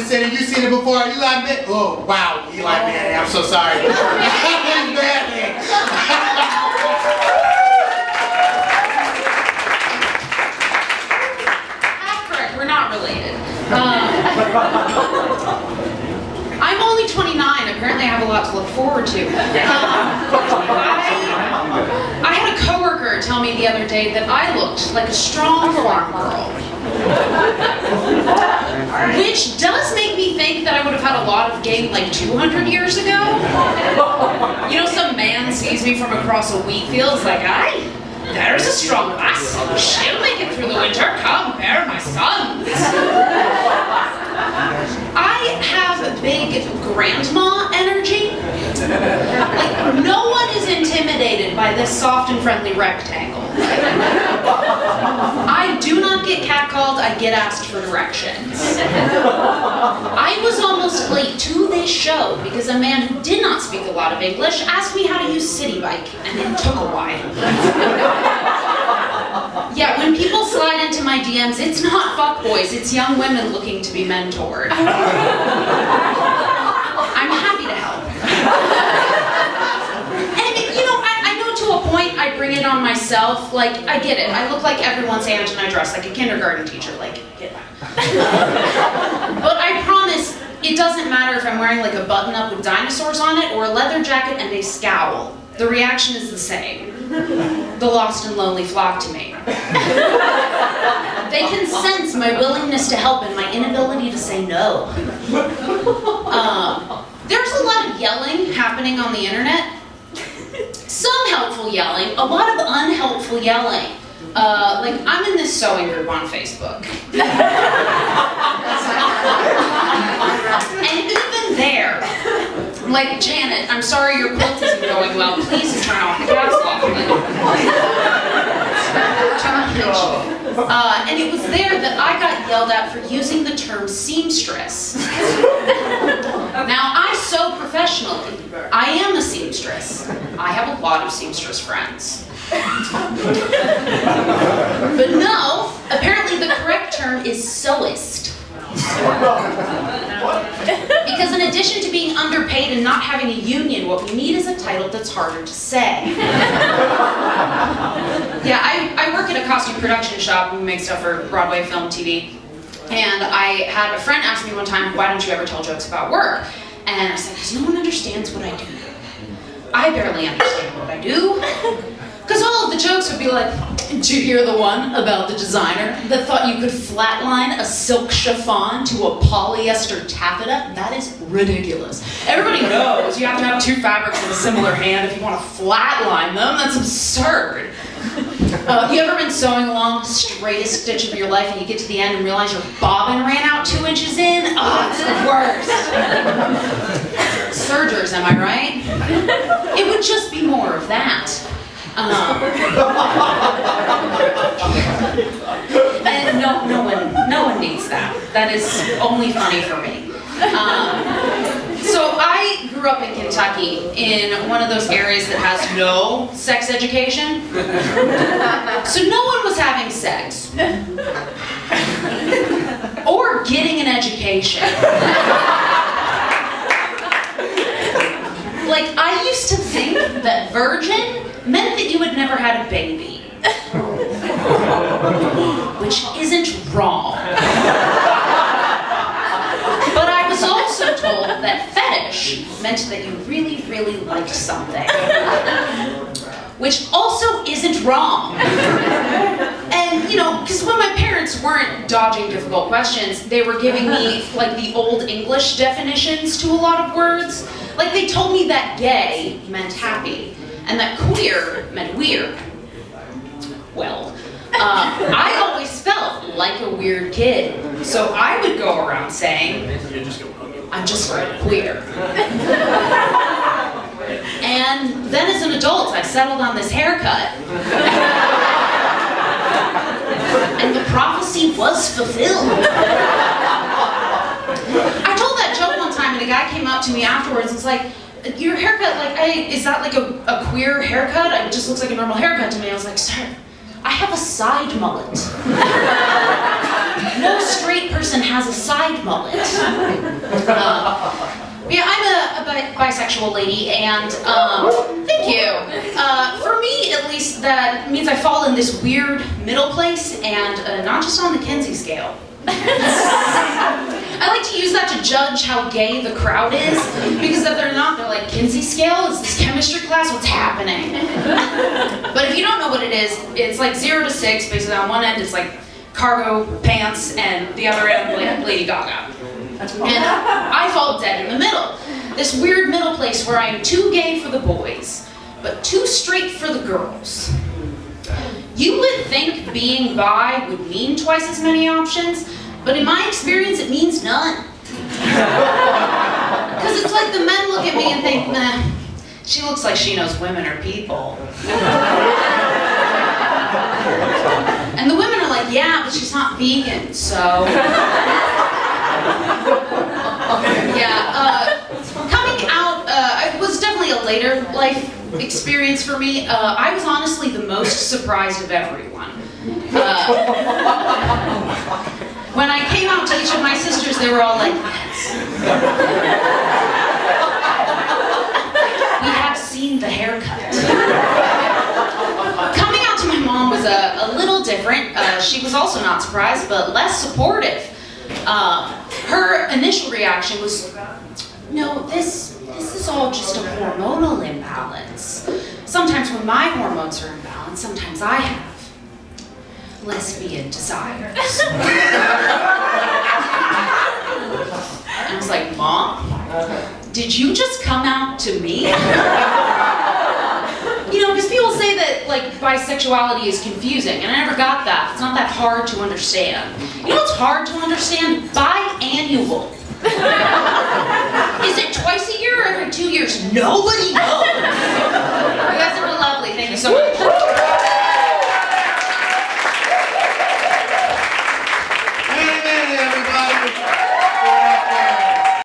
Center. You seen it before? Eli Manning. Oh, wow. Eli Manning. I'm so sorry. Eli Manning. That's correct. We're not related. I'm only 29. Apparently I have a lot to look forward to. I had a coworker tell me the other day that I looked like a strong farm girl. Which does make me think that I would have had a lot of game like 200 years ago. You know, some man sees me from across a wheat field, is like, aye, there's a strong lass. She'll make it through the winter. Come, bear my sons. I have big grandma energy. Like, no one is intimidated by this soft and friendly rectangle. I do not get catcalled, I get asked for directions. I was almost late to this show because a man who did not speak a lot of English asked me how to use City Bike, and it took a while. Yeah, when people slide into my DMs, it's not fuckboys, it's young women looking to be mentored. I'm happy to help. And, you know, I know to a point I bring it on myself. Like, I get it. I look like everyone's aunt and I dress like a kindergarten teacher. Like, get that. But I promise, it doesn't matter if I'm wearing like a button-up with dinosaurs on it or a leather jacket and a scowl. The reaction is the same. The lost and lonely flock to me. They can sense my willingness to help and my inability to say no. There's a lot of yelling happening on the internet. Some helpful yelling, a lot of unhelpful yelling. Like, I'm in this sewing group on Facebook. And even there, like, Janet, I'm sorry your quilt isn't going well. Please turn off the gas off. And it was there that I got yelled at for using the term seamstress. Now, I sew professionally. I am a seamstress. I have a lot of seamstress friends. But no, apparently the correct term is sewist. Because in addition to being underpaid and not having a union, what we need is a title that's harder to say. Yeah, I work at a costume production shop. We make stuff for Broadway, film, TV. And I had a friend ask me one time, why don't you ever tell jokes about work? And I said, because no one understands what I do. I barely understand what I do. Because all of the jokes would be like, did you hear the one about the designer that thought you could flatline a silk chiffon to a polyester taffeta? That is ridiculous. Everybody knows you have to have two fabrics with a similar hand if you want to flatline them. That's absurd. You ever been sewing along the straightest stitch of your life and you get to the end and realize your bobbin ran out 2 inches in? Oh, it's the worst. Sergers, am I right? It would just be more of that. And no one needs that. That is only funny for me. So I grew up in Kentucky in one of those areas that has no sex education. So no one was having sex. Or getting an education. Like, I used to think that virgin meant that you had never had a baby. Which isn't wrong. But I was also told that fetish meant that you really, really liked something. Which also isn't wrong. And, you know, because when my parents weren't dodging difficult questions, they were giving me, like, the old English definitions to a lot of words. Like, they told me that gay meant happy, and that queer meant weird. Well, I always felt like a weird kid, so I would go around saying, I'm just queer. And then as an adult, I settled on this haircut. And the prophecy was fulfilled. I told that joke one time and a guy came up to me afterwards and was like, your haircut, like, is that like a queer haircut? It just looks like a normal haircut to me. I was like, sir, I have a side mullet. No straight person person has a side mullet. Yeah, I'm a bisexual lady, and thank you. For me, at least, that means I fall in this weird middle place, and not just on the Kinsey scale. I like to use that to judge how gay the crowd is, because if they're not, they're like, Kinsey scale? Is this chemistry class? What's happening? But if you don't know what it is, it's like 0 to 6. Basically, on one end, it's like cargo pants, and the other end, like Lady Gaga. And I fall dead in the middle. This weird middle place where I'm too gay for the boys, but too straight for the girls. You would think being bi would mean twice as many options, but in my experience, it means none. Because it's like the men look at me and think, nah, she looks like she knows women are people. And the women are like, yeah, but she's not vegan, so... Yeah, coming out, it was definitely a later life experience for me. I was honestly the most surprised of everyone. When I came out to each of my sisters, they were all like, yes. We have seen the haircut. Coming out to my mom was a little different. She was also not surprised, but less supportive. Her initial reaction was, no, this is all just a hormonal imbalance. Sometimes when my hormones are imbalanced, sometimes I have lesbian desires. And I was like, Mom, did you just come out to me? You know, because people say that, like, bisexuality is confusing, and I never got that. It's not that hard to understand. You know what's hard to understand? Biannual. Is it twice a year or every 2 years? Nobody knows.